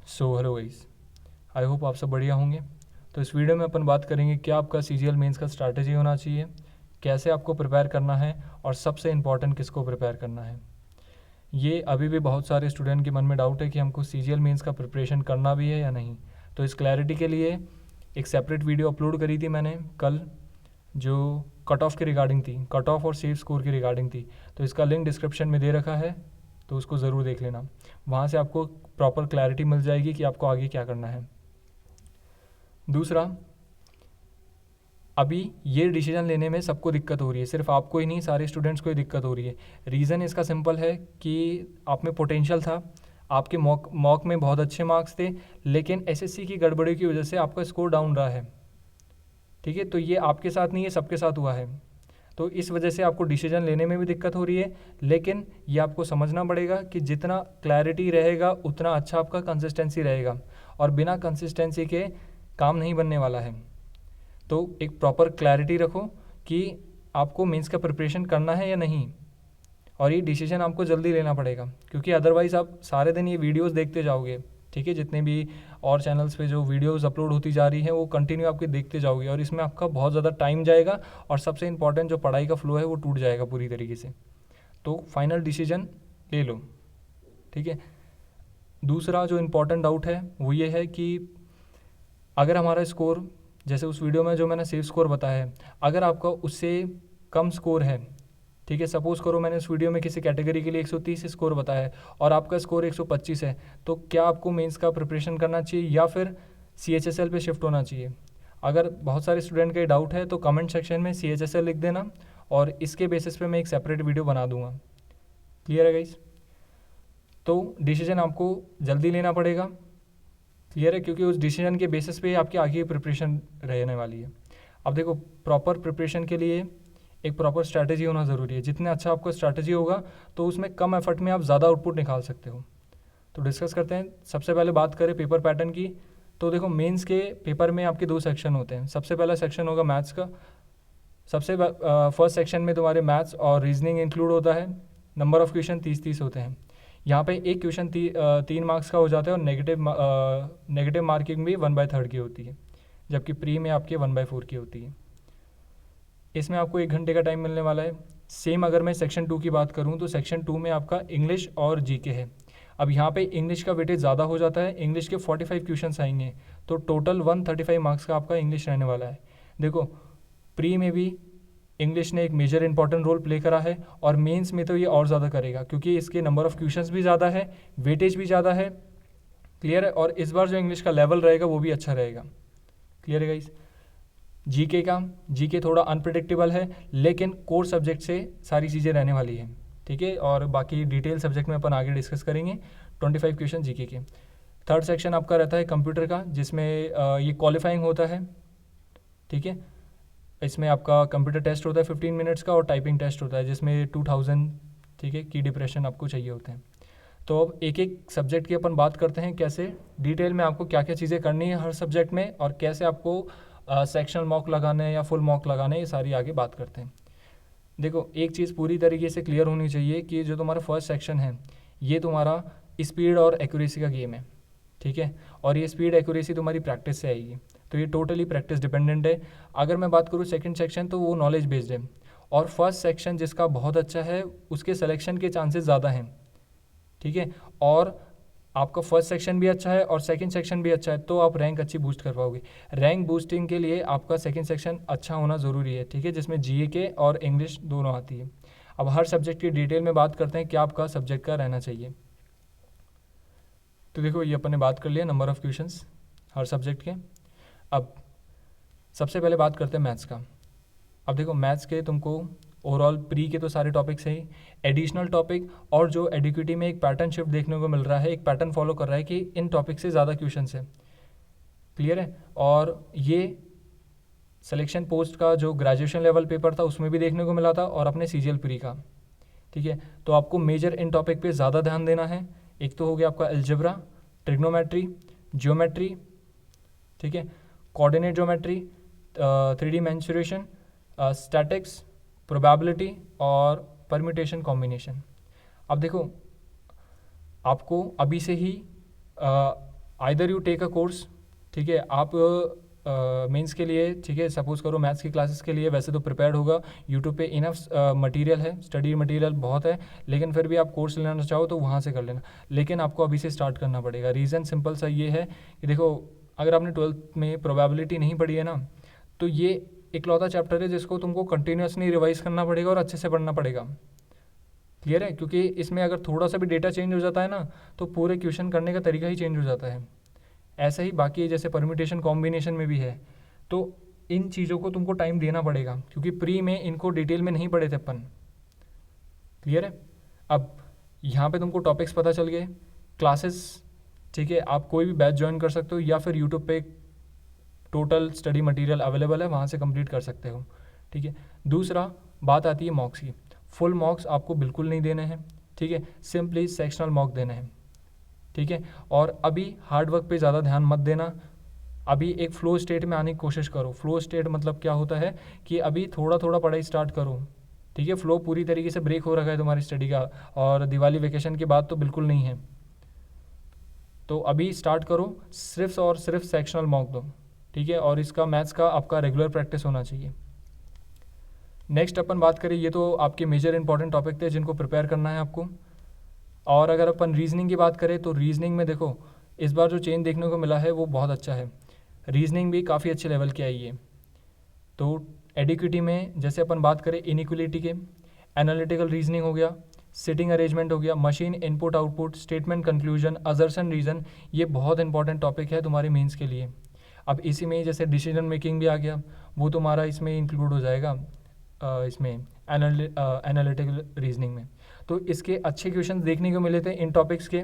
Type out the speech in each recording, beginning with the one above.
So hello guys, I hope आप सब बढ़िया होंगे। तो इस वीडियो में अपन बात करेंगे क्या आपका सीजीएल मेंस का स्ट्रैटेजी होना चाहिए, कैसे आपको प्रिपेयर करना है और सबसे इम्पॉर्टेंट किसको प्रिपेयर करना है। ये अभी भी बहुत सारे स्टूडेंट के मन में डाउट है कि हमको सीजीएल मेंस का प्रिपरेशन करना भी है या नहीं। तो इस क्लैरिटी के लिए एक सेपरेट वीडियो अपलोड करी थी मैंने कल, जो कट ऑफ के रिगार्डिंग थी, कट ऑफ और सेफ स्कोर की रिगार्डिंग थी। तो इसका लिंक डिस्क्रिप्शन में दे रखा है, तो उसको ज़रूर देख लेना। वहाँ से आपको प्रॉपर क्लैरिटी मिल जाएगी कि आपको आगे क्या करना है। दूसरा, अभी ये डिसीजन लेने में सबको दिक्कत हो रही है, सिर्फ आपको ही नहीं, सारे स्टूडेंट्स को ही दिक्कत हो रही है। रीज़न इसका सिंपल है कि आप में पोटेंशियल था, आपके मॉक में बहुत अच्छे मार्क्स थे, लेकिन एसएससी की गड़बड़ी की वजह से आपका स्कोर डाउन रहा है। ठीक है, तो ये आपके साथ नहीं है, सबके साथ हुआ है। तो इस वजह से आपको डिसीजन लेने में भी दिक्कत हो रही है, लेकिन ये आपको समझना पड़ेगा कि जितना क्लैरिटी रहेगा उतना अच्छा आपका कंसिस्टेंसी रहेगा, और बिना कंसिस्टेंसी के काम नहीं बनने वाला है। तो एक प्रॉपर क्लैरिटी रखो कि आपको मेंस का प्रिपरेशन करना है या नहीं, और ये डिसीजन आपको जल्दी लेना पड़ेगा, क्योंकि अदरवाइज़ आप सारे दिन ये वीडियोस देखते जाओगे। ठीक है, जितने भी और चैनल्स पे जो वीडियोस अपलोड होती जा रही हैं वो कंटिन्यू आपके देखते जाओगे, और इसमें आपका बहुत ज़्यादा टाइम जाएगा, और सबसे इंपॉर्टेंट जो पढ़ाई का फ्लो है वो टूट जाएगा पूरी तरीके से। तो फाइनल डिसीजन ले लो। ठीक है, दूसरा जो इम्पॉर्टेंट डाउट है वो ये है कि अगर हमारा स्कोर, जैसे उस वीडियो में जो मैंने सेफ स्कोर बताया है, अगर आपका उससे कम स्कोर है, ठीक है, सपोज़ करो मैंने उस वीडियो में किसी कैटेगरी के लिए 130 स्कोर बताया है और आपका स्कोर 125 है, तो क्या आपको मेंस का प्रिपरेशन करना चाहिए या फिर CHSL पे शिफ्ट होना चाहिए? अगर बहुत सारे स्टूडेंट का ये डाउट है तो कमेंट सेक्शन में CHSL लिख देना, और इसके बेसिस पे मैं एक सेपरेट वीडियो बना दूंगा। क्लियर है गाइस? तो डिसीजन आपको जल्दी लेना पड़ेगा। क्लियर है? क्योंकि उस डिसीजन के बेसिस पे आपकी आगे की प्रिपरेशन रहने वाली है। अब देखो, प्रॉपर प्रिपरेशन के लिए एक प्रॉपर स्ट्रैटेजी होना ज़रूरी है। जितना अच्छा आपका स्ट्रैटेजी होगा तो उसमें कम एफर्ट में आप ज़्यादा आउटपुट निकाल सकते हो। तो डिस्कस करते हैं। सबसे पहले बात करें पेपर पैटर्न की, तो देखो मेंस के पेपर में आपके 2 सेक्शन होते हैं। सबसे पहला सेक्शन होगा मैथ्स का। फर्स्ट सेक्शन में तुम्हारे मैथ्स और रीजनिंग इंक्लूड होता है। नंबर ऑफ क्वेश्चन 30 होते हैं। यहाँ पे एक क्वेश्चन 3 मार्क्स का हो जाता है, और नेगेटिव मार्किंग भी 1/3 की होती है, जबकि प्री में आपके 1/4 की होती है। इसमें आपको 1 घंटे का टाइम मिलने वाला है। सेम अगर मैं सेक्शन 2 की बात करूँ तो सेक्शन 2 में आपका इंग्लिश और जीके है। अब यहाँ पे इंग्लिश का वेटेज ज़्यादा हो जाता है, इंग्लिश के 45 क्वेश्चन आएंगे, तो टोटल 135 मार्क्स का आपका इंग्लिश रहने वाला है। देखो, प्री में भी इंग्लिश ने एक मेजर इंपॉर्टेंट रोल प्ले करा है, और मेंस में तो ये और ज़्यादा करेगा, क्योंकि इसके नंबर ऑफ़ क्वेश्चंस भी ज़्यादा है, वेटेज भी ज़्यादा है। क्लियर है? और इस बार जो इंग्लिश का लेवल रहेगा वो भी अच्छा रहेगा। क्लियर है गाइस? जीके थोड़ा अनप्रिडिक्टेबल है, लेकिन कोर सब्जेक्ट से सारी चीज़ें रहने वाली है। ठीक है, और बाकी डिटेल सब्जेक्ट में अपन आगे डिस्कस करेंगे। 25 क्वेश्चन जीके के। थर्ड सेक्शन आपका रहता है कंप्यूटर का, जिसमें ये क्वालिफाइंग होता है। ठीक है, इसमें आपका कंप्यूटर टेस्ट होता है 15 मिनट्स का, और टाइपिंग टेस्ट होता है जिसमें 2000, ठीक है, की डिप्रेशन आपको चाहिए होते हैं। तो अब एक एक सब्जेक्ट की अपन बात करते हैं, कैसे डिटेल में आपको क्या क्या चीज़ें करनी है हर सब्जेक्ट में, और कैसे आपको सेक्शनल मॉक लगाने हैं या फुल मॉक लगाने हैं, ये सारी आगे बात करते हैं। देखो, एक चीज़ पूरी तरीके से क्लियर होनी चाहिए कि जो तुम्हारा फर्स्ट सेक्शन है ये तुम्हारा स्पीड और एक्यूरेसी का गेम है। ठीक है, और ये स्पीड एक्यूरेसी तुम्हारी प्रैक्टिस से आएगी, तो ये टोटली प्रैक्टिस डिपेंडेंट है। अगर मैं बात करूँ सेकंड सेक्शन, तो वो नॉलेज बेस्ड है, और फर्स्ट सेक्शन जिसका बहुत अच्छा है उसके सिलेक्शन के चांसेस ज़्यादा हैं। ठीक है, और आपका फर्स्ट सेक्शन भी अच्छा है और सेकंड सेक्शन भी अच्छा है, तो आप रैंक अच्छी बूस्ट कर पाओगे। रैंक बूस्टिंग के लिए आपका सेकंड सेक्शन अच्छा होना ज़रूरी है। ठीक है, जिसमें जीके और इंग्लिश दोनों आती है। अब हर सब्जेक्ट की डिटेल में बात करते हैं क्या आपका सब्जेक्ट का रहना चाहिए। तो देखो, ये अपन ने बात कर लिया number of questions her subject के। अब सबसे पहले बात करते हैं मैथ्स का। अब देखो, मैथ्स के तुमको ओवरऑल प्री के तो सारे टॉपिक्स हैं ही, एडिशनल टॉपिक और जो एडिक्विटी में एक पैटर्न शिफ्ट देखने को मिल रहा है, एक पैटर्न फॉलो कर रहा है कि इन टॉपिक से ज़्यादा क्वेश्चन है। क्लियर है? और ये सिलेक्शन पोस्ट का जो ग्रेजुएशन लेवल पेपर था उसमें भी देखने को मिला था, और अपने CGL प्री का। ठीक है, तो आपको मेजर इन टॉपिक पे ज़्यादा ध्यान देना है। एक तो हो गया आपका एल्जेब्रा, ट्रिग्नोमेट्री, जियोमेट्री, ठीक है, coordinate geometry, 3D mensuration, statics, probability और परम्यूटेशन कॉम्बिनेशन। अब देखो, आपको अभी से ही either you take a course, ठीक है, आप मेंस के लिए, ठीक है, सपोज करो मैथ्स की क्लासेस के लिए वैसे तो प्रिपेयर्ड होगा, यूट्यूब पे इनफ मटेरियल है, स्टडी मटेरियल बहुत है, लेकिन फिर भी आप कोर्स लेना चाहो तो वहाँ से कर लेना, लेकिन आपको अभी से स्टार्ट करना पड़ेगा। रीज़न सिंपल सा ये है कि देखो, अगर आपने 12th में प्रोबेबिलिटी नहीं पढ़ी है ना, तो ये इकलौता चैप्टर है जिसको तुमको कंटिन्यूसली रिवाइज करना पड़ेगा और अच्छे से पढ़ना पड़ेगा। क्लियर है? क्योंकि इसमें अगर थोड़ा सा भी डेटा चेंज हो जाता है ना, तो पूरे क्वेश्चन करने का तरीका ही चेंज हो जाता है। ऐसा ही बाकी जैसे परम्यूटेशन कॉम्बिनेशन में भी है, तो इन चीज़ों को तुमको टाइम देना पड़ेगा, क्योंकि प्री में इनको डिटेल में नहीं पढ़े थे अपन। क्लियर है? अब यहाँ पे तुमको टॉपिक्स पता चल गए, क्लासेस, ठीक है, आप कोई भी बैच ज्वाइन कर सकते हो या फिर यूट्यूब पे टोटल स्टडी मटेरियल अवेलेबल है, वहाँ से कंप्लीट कर सकते हो। ठीक है, दूसरा बात आती है मॉक्स की। फुल मॉक्स आपको बिल्कुल नहीं देने हैं, ठीक है, सिंपली सेक्शनल मॉक देने हैं। ठीक है, और अभी हार्ड वर्क पे ज़्यादा ध्यान मत देना, अभी एक फ्लो स्टेट में आने की कोशिश करो। फ्लो स्टेट मतलब क्या होता है कि अभी थोड़ा थोड़ा पढ़ाई स्टार्ट करो। ठीक है, फ्लो पूरी तरीके से ब्रेक हो रखा है तुम्हारी स्टडी का, और दिवाली वेकेशन के बाद तो बिल्कुल नहीं है। तो अभी स्टार्ट करो, सिर्फ और सिर्फ सेक्शनल मॉक दो। ठीक है, और इसका मैथ्स का आपका रेगुलर प्रैक्टिस होना चाहिए। नेक्स्ट अपन बात करें, ये तो आपके मेजर इंपॉर्टेंट टॉपिक थे जिनको प्रिपेयर करना है आपको। और अगर अपन रीजनिंग की बात करें तो रीजनिंग में देखो, इस बार जो चेंज देखने को मिला है वो बहुत अच्छा है। रीजनिंग भी काफ़ी अच्छे लेवल की आई है। तो एडिक्विटी में जैसे अपन बात करें इनइक्वलिटी के, एनालिटिकल रीजनिंग हो गया, सिटिंग अरेंजमेंट हो गया, machine input output, statement conclusion, assertion reason, ये बहुत इंपॉर्टेंट टॉपिक है तुम्हारे मेंस के लिए। अब इसी में जैसे डिसीजन मेकिंग भी आ गया, वो तुम्हारा इसमें इंक्लूड हो जाएगा, इसमें एनालिटिकल रीजनिंग में। तो इसके अच्छे क्वेश्चन देखने को मिले थे इन टॉपिक्स के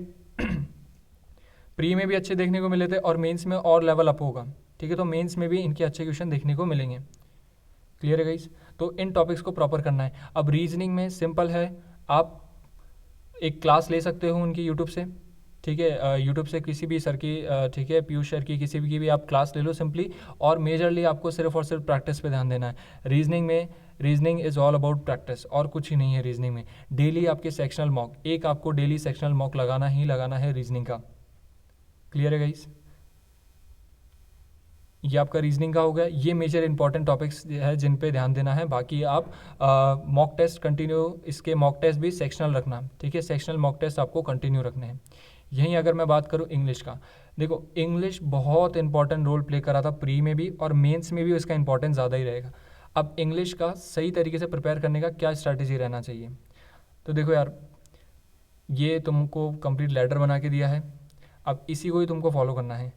प्री में भी अच्छे देखने को मिले थे, और मेंस में और लेवल अप होगा। ठीक है, तो मेंस में भी इनके अच्छे क्वेश्चन देखने को मिलेंगे। क्लियर है गाइस? तो इन टॉपिक्स को प्रॉपर करना है। अब रीजनिंग में सिंपल है, आप एक क्लास ले सकते हो उनकी यूट्यूब से। ठीक है, यूट्यूब से किसी भी सर की, ठीक है, पीयूष सर की, किसी भी की भी आप क्लास ले लो सिंपली, और मेजरली आपको सिर्फ और सिर्फ प्रैक्टिस पे ध्यान देना है। रीजनिंग में reasoning is all about practice, और कुछ ही नहीं है रीजनिंग में। डेली आपके सेक्शनल मॉक, एक आपको डेली सेक्शनल मॉक लगाना ही लगाना है रीजनिंग का। क्लियर है गाइस? ये आपका रीजनिंग का हो गया। ये मेजर इंपॉर्टेंट टॉपिक्स है जिन पे ध्यान देना है। बाकी आप मॉक टेस्ट कंटिन्यू, इसके मॉक टेस्ट भी सेक्शनल रखना। ठीक है, सेक्शनल मॉक टेस्ट आपको कंटिन्यू रखने हैं। यहीं अगर मैं बात करूँ इंग्लिश का, देखो इंग्लिश बहुत इंपॉर्टेंट रोल प्ले करा था प्री में भी, और मेंस में भी उसका इंपॉर्टेंस ज़्यादा ही रहेगा। अब इंग्लिश का सही तरीके से प्रिपेयर करने का क्या स्ट्रैटेजी रहना चाहिए? तो देखो यार, ये तुमको कंप्लीट लेटर बना के दिया है, अब इसी को ही तुमको फॉलो करना है।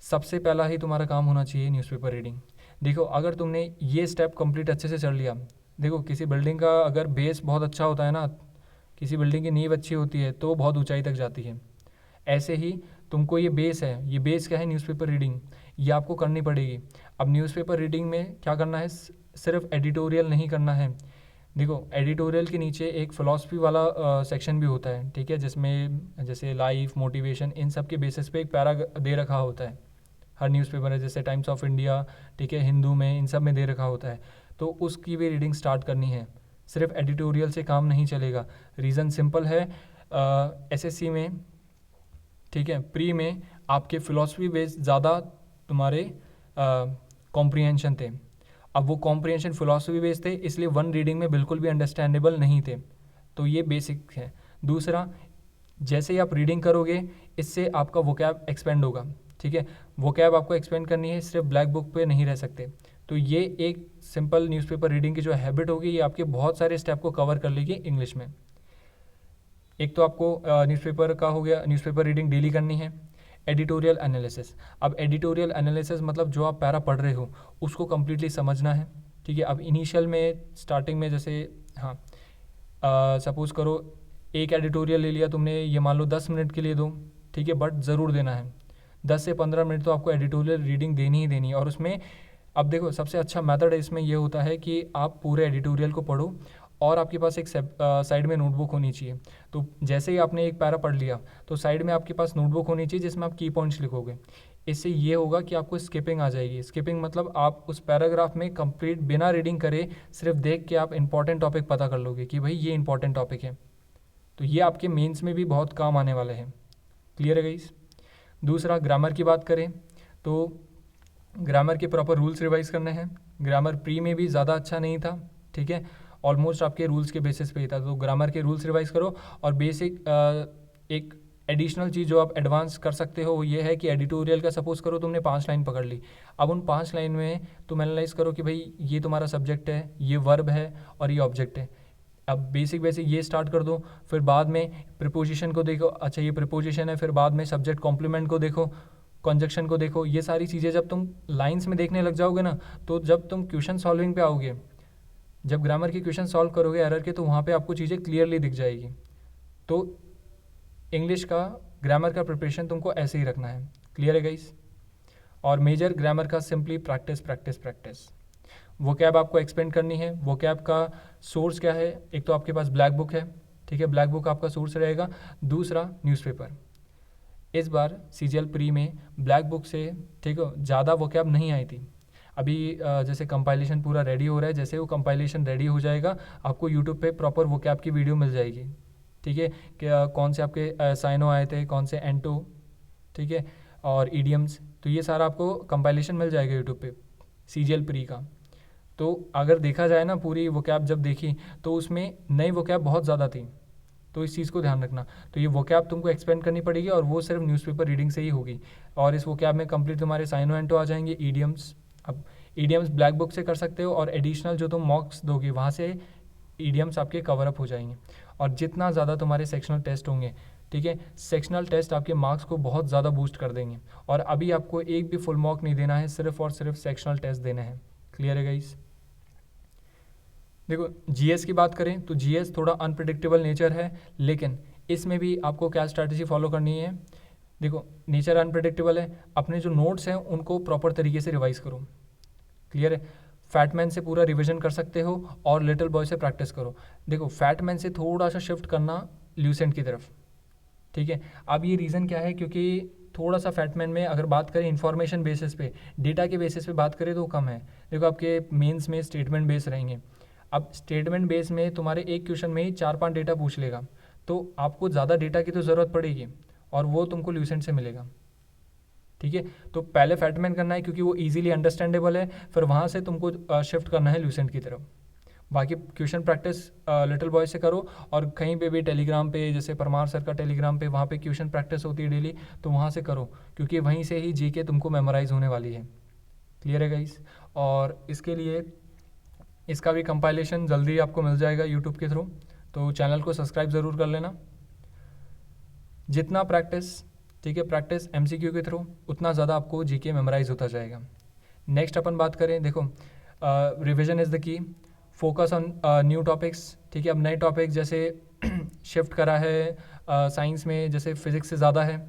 सबसे पहला ही तुम्हारा काम होना चाहिए न्यूज़पेपर रीडिंग। देखो, अगर तुमने ये स्टेप कंप्लीट अच्छे से चढ़ लिया, देखो किसी बिल्डिंग का अगर बेस बहुत अच्छा होता है ना, किसी बिल्डिंग की नींव अच्छी होती है तो वो बहुत ऊंचाई तक जाती है। ऐसे ही तुमको ये बेस है, ये बेस क्या है? न्यूज़पेपर रीडिंग, ये आपको करनी पड़ेगी। अब न्यूज़पेपर रीडिंग में क्या करना है? सिर्फ एडिटोरियल नहीं करना है। देखो, एडिटोरियल के नीचे एक फ़िलासफ़ी वाला सेक्शन भी होता है, ठीक है, जिसमें जैसे लाइफ, मोटिवेशन, इन सब के बेसिस पे एक पैरा दे रखा होता है। हर न्यूज़पेपर है, जैसे टाइम्स ऑफ इंडिया, ठीक है, हिंदू में, इन सब में दे रखा होता है। तो उसकी भी रीडिंग स्टार्ट करनी है। सिर्फ एडिटोरियल से काम नहीं चलेगा। रीज़न सिंपल है, एसएससी में, ठीक है, प्री में आपके फ़िलासफ़ी बेस्ड ज़्यादा तुम्हारे कॉम्प्रिहेंशन थे। अब वो कॉम्प्रिहेंशन फ़िलासफ़ी बेस्ड थे, इसलिए वन रीडिंग में बिल्कुल भी अंडरस्टैंडेबल नहीं थे। तो ये बेसिक है। दूसरा, जैसे ही आप रीडिंग करोगे, इससे आपका वोकैब एक्सपेंड होगा। ठीक है, वोकैब आपको एक्सपेंड करनी है, सिर्फ ब्लैक बुक पे नहीं रह सकते। तो ये एक सिंपल न्यूज़पेपर रीडिंग की जो हैबिट होगी, ये आपके बहुत सारे स्टेप को कवर कर लेगी इंग्लिश में। एक तो आपको न्यूज़पेपर का हो गया, न्यूज़पेपर रीडिंग डेली करनी है। एडिटोरियल एनालिसिस, अब एडिटोरियल एनालिसिस मतलब जो आप पैरा पढ़ रहे हो उसको कम्प्लीटली समझना है। ठीक है, अब इनिशियल में, स्टार्टिंग में, जैसे हाँ, सपोज़ करो एक एडिटोरियल ले लिया तुमने, ये मान लो 10 मिनट के लिए दो, ठीक है, बट ज़रूर देना है। 10 से 15 मिनट तो आपको एडिटोरियल रीडिंग देनी ही देनी है। और उसमें अब देखो, सबसे अच्छा मेथड इसमें ये होता है कि आप पूरे एडिटोरियल को पढ़ो, और आपके पास एक साइड में नोटबुक होनी चाहिए। तो जैसे ही आपने एक पैरा पढ़ लिया, तो साइड में आपके पास नोटबुक होनी चाहिए जिसमें आप की पॉइंट्स लिखोगे। इससे ये होगा कि आपको स्किपिंग आ जाएगी। स्किपिंग मतलब आप उस पैराग्राफ में कंप्लीट बिना रीडिंग करे, सिर्फ देख के आप इंपॉर्टेंट टॉपिक पता कर लोगे कि भाई ये इंपॉर्टेंट टॉपिक है। तो ये आपके मेंस में भी बहुत काम आने वाले हैं। क्लियर है गाइस? दूसरा, ग्रामर की बात करें तो ग्रामर के प्रॉपर रूल्स रिवाइज करने हैं। ग्रामर प्री में भी ज़्यादा अच्छा नहीं था, ठीक है, ऑलमोस्ट आपके रूल्स के बेसिस पे ही था, तो ग्रामर के रूल्स रिवाइज करो। और बेसिक एक एडिशनल चीज़ जो आप एडवांस कर सकते हो वो ये है कि एडिटोरियल का सपोज करो तुमने 5 लाइन पकड़ ली, अब उन 5 लाइन में तुम एनालाइज करो कि भाई ये तुम्हारा सब्जेक्ट है, ये वर्ब है और ये ऑब्जेक्ट है। अब बेसिक ये स्टार्ट कर दो, फिर बाद में प्रिपोजिशन को देखो, अच्छा ये प्रिपोजिशन है, फिर बाद में सब्जेक्ट कॉम्प्लीमेंट को देखो, कंजक्शन को देखो। ये सारी चीज़ें जब तुम लाइंस में देखने लग जाओगे ना, तो जब तुम क्वेश्चन सॉल्विंग पे आओगे, जब ग्रामर की क्वेश्चन सॉल्व करोगे एरर के, तो वहाँ पे आपको चीज़ें क्लियरली दिख जाएगी। तो इंग्लिश का ग्रामर का प्रिपरेशन तुमको ऐसे ही रखना है। क्लियर है गाइस? और मेजर ग्रामर का simply practice practice practice. Vocab आपको एक्सपेंड करनी है। वोकैब का सोर्स क्या है? एक तो आपके पास ब्लैक बुक है, ठीक है, ब्लैक बुक आपका सोर्स रहेगा। दूसरा, न्यूज़पेपर। इस बार सीजीएल प्री में ब्लैक बुक से, ठीक है, ज़्यादा वोकैब नहीं आई थी। अभी जैसे कंपाइलेशन पूरा रेडी हो रहा है, जैसे वो कंपाइलेशन रेडी हो जाएगा आपको यूट्यूब पे प्रॉपर वोकैब की वीडियो मिल जाएगी, ठीक है, कि कौन से आपके साइनो आए थे, कौन से एंटो, ठीक है, और ईडियम्स, तो ये सारा आपको कंपाइलेशन मिल जाएगा यूट्यूब पे सीजीएल प्री का। तो अगर देखा जाए ना, पूरी वोकैब जब देखी तो उसमें नई वोकैब बहुत ज़्यादा थी, तो इस चीज़ को ध्यान रखना। तो ये वोकैब तुमको एक्सपेंड करनी पड़ेगी और वो सिर्फ न्यूज़पेपर रीडिंग से ही होगी। और इस वोकैब में कंप्लीट तुम्हारे साइनो एंटो आ जाएंगे, ईडियम्स। अब ईडियम्स ब्लैक बुक से कर सकते हो, और एडिशनल जो तुम मॉक्स दोगे वहाँ से ईडियम्स आपके कवर अप हो जाएंगे। और जितना ज़्यादा तुम्हारे सेक्शनल टेस्ट होंगे, ठीक है, सेक्शनल टेस्ट आपके मार्क्स को बहुत ज़्यादा बूस्ट कर देंगे। और अभी आपको एक भी फुल मार्क नहीं देना है, सिर्फ और सिर्फ सेक्शनल टेस्ट देने हैं। क्लियर है गाइस? देखो, जीएस की बात करें तो जीएस थोड़ा अनप्रिडिक्टेबल नेचर है, लेकिन इसमें भी आपको क्या स्ट्रैटेजी फॉलो करनी है? देखो, नेचर अनप्रिडिक्टेबल है, अपने जो नोट्स हैं उनको प्रॉपर तरीके से रिवाइज करो। क्लियर है? फैटमैन से पूरा रिवीजन कर सकते हो और लिटिल बॉय से प्रैक्टिस करो। देखो, फैटमैन से थोड़ा सा शिफ्ट करना ल्यूसेंट की तरफ, ठीक है। अब ये रीज़न क्या है? क्योंकि थोड़ा सा फैटमैन में अगर बात करें इन्फॉर्मेशन बेसिस पे, डेटा के बेसिस पे बात करें तो कम है। देखो, आपके मेंस में स्टेटमेंट बेस रहेंगे। अब स्टेटमेंट बेस में तुम्हारे एक क्वेश्चन में ही 4-5 डेटा पूछ लेगा, तो आपको ज़्यादा डेटा की तो ज़रूरत पड़ेगी, और वो तुमको ल्यूसेंट से मिलेगा, ठीक है। तो पहले फैटमैन करना है क्योंकि वो इजीली अंडरस्टैंडेबल है, फिर वहाँ से तुमको शिफ्ट करना है ल्यूसेंट की तरफ। बाकी क्वेश्चन प्रैक्टिस लिटिल बॉय से करो, और कहीं पे भी टेलीग्राम पे, जैसे परमार सर का टेलीग्राम पे, वहाँ पे क्वेश्चन प्रैक्टिस होती है डेली, तो वहाँ से करो, क्योंकि वहीं से ही जीके तुमको मेमोराइज होने वाली है। क्लियर है गाइस? और इसके लिए इसका भी कंपाइलेशन जल्दी आपको मिल जाएगा यूट्यूब के थ्रू, तो चैनल को सब्सक्राइब ज़रूर कर लेना। जितना प्रैक्टिस, ठीक है, प्रैक्टिस एमसीक्यू के थ्रू, उतना ज़्यादा आपको जीके मेमोराइज होता जाएगा। नेक्स्ट अपन बात करें, देखो, रिविजन इज़ द की, फोकस ऑन न्यू टॉपिक्स, ठीक है। अब नए टॉपिक जैसे शिफ्ट करा है साइंस में, जैसे फिज़िक्स से ज़्यादा है,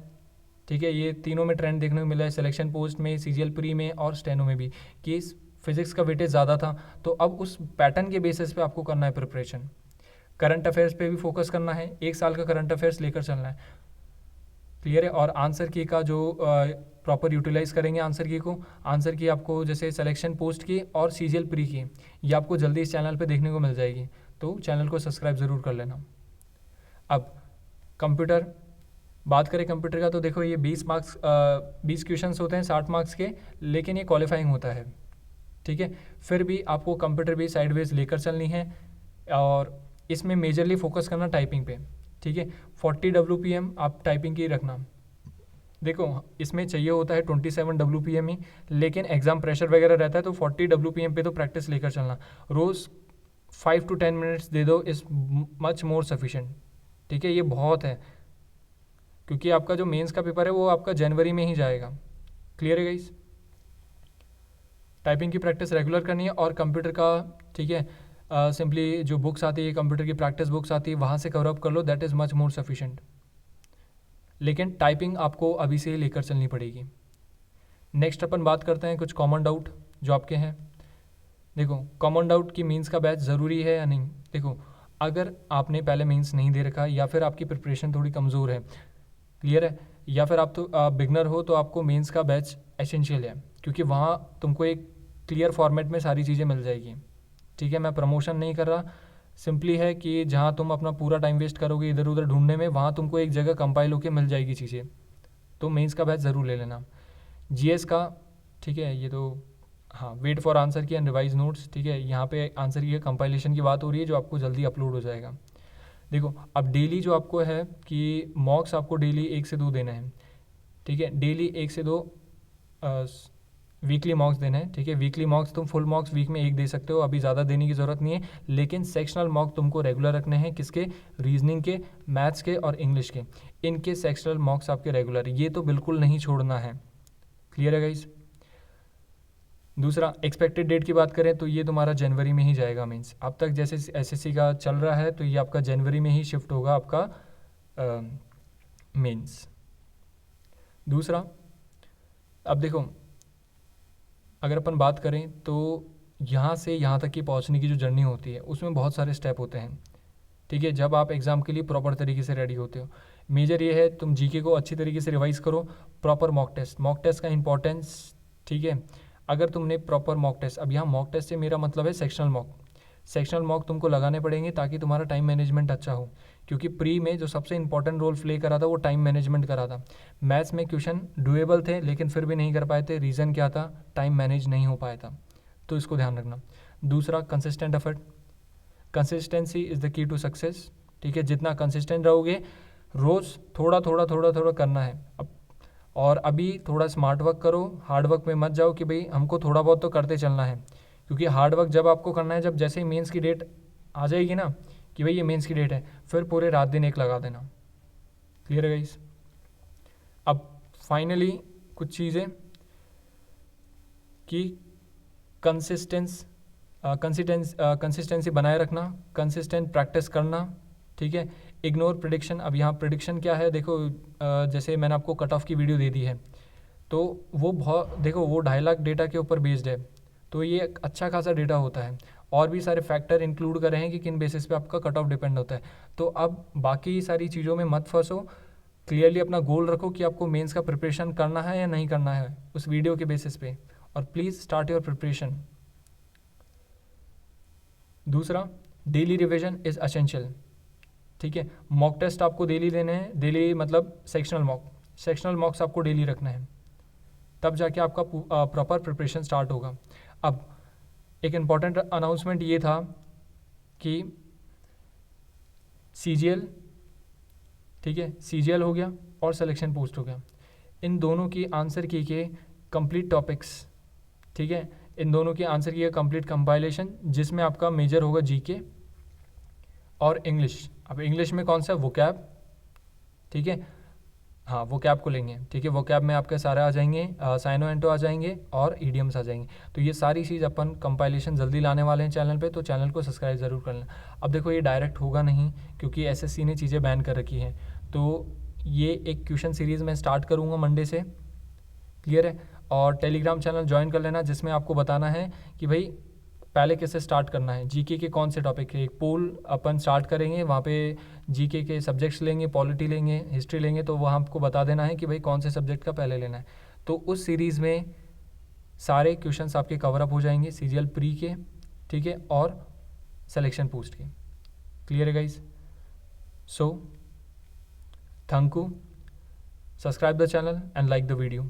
ठीक है, ये तीनों में ट्रेंड देखने को मिला है, सिलेक्शन पोस्ट में, सीजीएल प्री में और स्टेनो में भी, कि फिज़िक्स का वेटेज ज़्यादा था। तो अब उस पैटर्न के बेसिस पे आपको करना है प्रिपरेशन। करंट अफेयर्स पे भी फोकस करना है, 1 साल का करंट अफेयर्स लेकर चलना है। क्लियर है? और आंसर की का जो प्रॉपर यूटिलाइज़ करेंगे आंसर की को, आंसर की आपको जैसे सिलेक्शन पोस्ट की और सीजीएल प्री की, ये आपको जल्दी इस चैनल पे देखने को मिल जाएगी, तो चैनल को सब्सक्राइब ज़रूर कर लेना। अब कंप्यूटर, बात करें कंप्यूटर का, तो देखो ये 20 मार्क्स 20 क्वेश्चंस होते हैं 60 मार्क्स के, लेकिन ये क्वालिफाइंग होता है, ठीक है। फिर भी आपको कंप्यूटर भी साइडवेज लेकर चलनी है, और इसमें मेजरली फोकस करना टाइपिंग पे, ठीक है। 40 WPM आप टाइपिंग की रखना। देखो, इसमें चाहिए होता है 27 WPM ही, लेकिन एग्ज़ाम प्रेशर वगैरह रहता है, तो 40 WPM पे तो प्रैक्टिस लेकर चलना। रोज़ 5 to 10 मिनट्स दे दो, इज़ मच मोर सफिशेंट, ठीक है। ये बहुत है, क्योंकि आपका जो मेंस का पेपर है वो आपका जनवरी में ही जाएगा। क्लियर है गाइस? टाइपिंग की प्रैक्टिस रेगुलर करनी है, और कंप्यूटर का, ठीक है, सिंपली जो बुक्स आती है, कंप्यूटर की प्रैक्टिस बुक्स आती है, वहाँ से कवर अप कर लो, that is much more sufficient. लेकिन टाइपिंग आपको अभी से ही लेकर चलनी पड़ेगी। नेक्स्ट अपन बात करते हैं कुछ कॉमन डाउट जो आपके हैं। देखो, कॉमन डाउट की मीन्स का बैच ज़रूरी है या नहीं? देखो, अगर आपने पहले मीन्स नहीं दे रखा, या फिर आपकी प्रिपरेशन थोड़ी कमज़ोर है, क्लियर है, या फिर आप तो बिगनर हो, तो आपको मेंस का बैच एसेंशियल है, क्योंकि वहाँ तुमको एक क्लियर फॉर्मेट में सारी चीज़ें मिल जाएगी, ठीक है। मैं प्रमोशन नहीं कर रहा, सिंपली है कि जहाँ तुम अपना पूरा टाइम वेस्ट करोगे इधर उधर ढूंढने में, वहाँ तुमको एक जगह कंपाइल होकर मिल जाएगी चीज़ें, तो मेंस का बैच ज़रूर ले लेना। जीएस का, ठीक है, ये तो हाँ, वेट फॉर आंसर की एंड रिवाइज नोट्स, ठीक है, यहाँ पे आंसर की कंपाइलेशन की बात हो रही है जो आपको जल्दी अपलोड हो जाएगा। देखो अब डेली जो आपको है कि मॉक्स आपको डेली 1 से 2 देना है, ठीक है, डेली 1 से 2 वीकली मॉक्स देना है, ठीक है। वीकली मॉक्स तुम फुल मॉक्स वीक में 1 दे सकते हो, अभी ज़्यादा देने की ज़रूरत नहीं है, लेकिन सेक्शनल मॉक तुमको रेगुलर रखने हैं। किसके? रीजनिंग के, मैथ्स के और इंग्लिश के, इनके सेक्शनल मॉक्स आपके रेगुलर, ये तो बिल्कुल नहीं छोड़ना है। क्लियर है गाइस? दूसरा, एक्सपेक्टेड डेट की बात करें तो ये तुम्हारा जनवरी में ही जाएगा मीन्स। अब तक जैसे एसएससी का चल रहा है तो ये आपका जनवरी में ही शिफ्ट होगा आपका मेंस। दूसरा, अब देखो अगर अपन बात करें तो यहाँ से यहाँ तक की पहुँचने की जो जर्नी होती है उसमें बहुत सारे स्टेप होते हैं, ठीक है। जब आप एग्ज़ाम के लिए प्रॉपर तरीके से रेडी होते हो, मेजर ये है तुम जीके को अच्छी तरीके से रिवाइज करो, प्रॉपर मॉक टेस्ट का इंपॉर्टेंस, ठीक है। अगर तुमने प्रॉपर मॉक टेस्ट, अब यहाँ मॉक टेस्ट से मेरा मतलब है सेक्शनल मॉक तुमको लगाने पड़ेंगे ताकि तुम्हारा टाइम मैनेजमेंट अच्छा हो, क्योंकि प्री में जो सबसे इंपॉर्टेंट रोल प्ले करा था वो टाइम मैनेजमेंट करा था। मैथ्स में क्वेश्चन डुएबल थे लेकिन फिर भी नहीं कर पाए थे, रीज़न क्या था? टाइम मैनेज नहीं हो पाया था, तो इसको ध्यान रखना। दूसरा, consistent effort, consistency is the key to success, ठीक है। जितना कंसिस्टेंट रहोगे, रोज़ थोड़ा थोड़ा करना है। अब और अभी थोड़ा स्मार्ट वर्क करो, हार्ड वर्क में मत जाओ कि भाई हमको थोड़ा बहुत तो करते चलना है, क्योंकि हार्ड वर्क जब आपको करना है जब जैसे ही मेंस की डेट आ जाएगी ना कि भाई ये मेंस की डेट है, फिर पूरे रात दिन एक लगा देना। क्लियर है गाइस? अब फाइनली कुछ चीज़ें कि कंसिस्टेंसी बनाए रखना, कंसिस्टेंट प्रैक्टिस करना, ठीक है। Ignore prediction. अब यहाँ प्रिडिक्शन क्या है, देखो जैसे मैंने आपको कट ऑफ की वीडियो दे दी है तो वो बहुत, देखो वो 2.5 लाख डेटा के ऊपर बेस्ड है, तो ये एक अच्छा खासा डेटा होता है। और भी सारे फैक्टर इंक्लूड कर रहे हैं कि किन बेसिस पे आपका कट ऑफ डिपेंड होता है। तो अब बाकी सारी चीज़ों में मत फंसो, क्लियरली अपना गोल रखो कि आपको मेंस का प्रिपरेशन करना है या नहीं करना है उस वीडियो के बेसिस पे, और प्लीज़ स्टार्ट योर प्रिपरेशन। दूसरा, डेली रिविजन इज़ असेंशियल, ठीक है। मॉक टेस्ट आपको डेली देने हैं, डेली मतलब सेक्शनल मॉक्स आपको डेली रखना है, तब जाके आपका प्रॉपर प्रिपरेशन स्टार्ट होगा। अब एक इम्पॉर्टेंट अनाउंसमेंट ये था कि सीजीएल, ठीक है, सीजीएल हो गया और सिलेक्शन पोस्ट हो गया, इन दोनों की आंसर की के कंप्लीट टॉपिक्स, ठीक है, इन दोनों की आंसर की कंप्लीट कंपाइलेशन, जिसमें आपका मेजर होगा जीके और इंग्लिश। अब इंग्लिश में कौन सा? वोकैब, ठीक है, हाँ वोकैब को लेंगे, ठीक है। वोकैब में आपके सारे आ जाएंगे, साइनो एंटो आ जाएंगे और ईडियम्स आ जाएंगे। तो ये सारी चीज़ अपन कंपाइलेशन जल्दी लाने वाले हैं चैनल पे, तो चैनल को सब्सक्राइब ज़रूर कर लें। अब देखो ये डायरेक्ट होगा नहीं क्योंकि एसएससी ने चीज़ें बैन कर रखी हैं, तो ये एक क्वेश्चन सीरीज़ मैं स्टार्ट करूँगा मंडे से। क्लियर है? और टेलीग्राम चैनल ज्वाइन कर लेना जिसमें आपको बताना है कि भाई पहले कैसे स्टार्ट करना है, जीके के कौन से टॉपिक है। एक पोल अपन स्टार्ट करेंगे, वहाँ पे जीके के सब्जेक्ट्स लेंगे, पॉलिटी लेंगे, हिस्ट्री लेंगे, तो वहाँ आपको बता देना है कि भाई कौन से सब्जेक्ट का पहले लेना है। तो उस सीरीज़ में सारे क्वेश्चंस आपके कवर अप हो जाएंगे, सीजीएल प्री के, ठीक है, और सिलेक्शन पोस्ट के। क्लियर है guys? So thank you, subscribe the channel and like the video.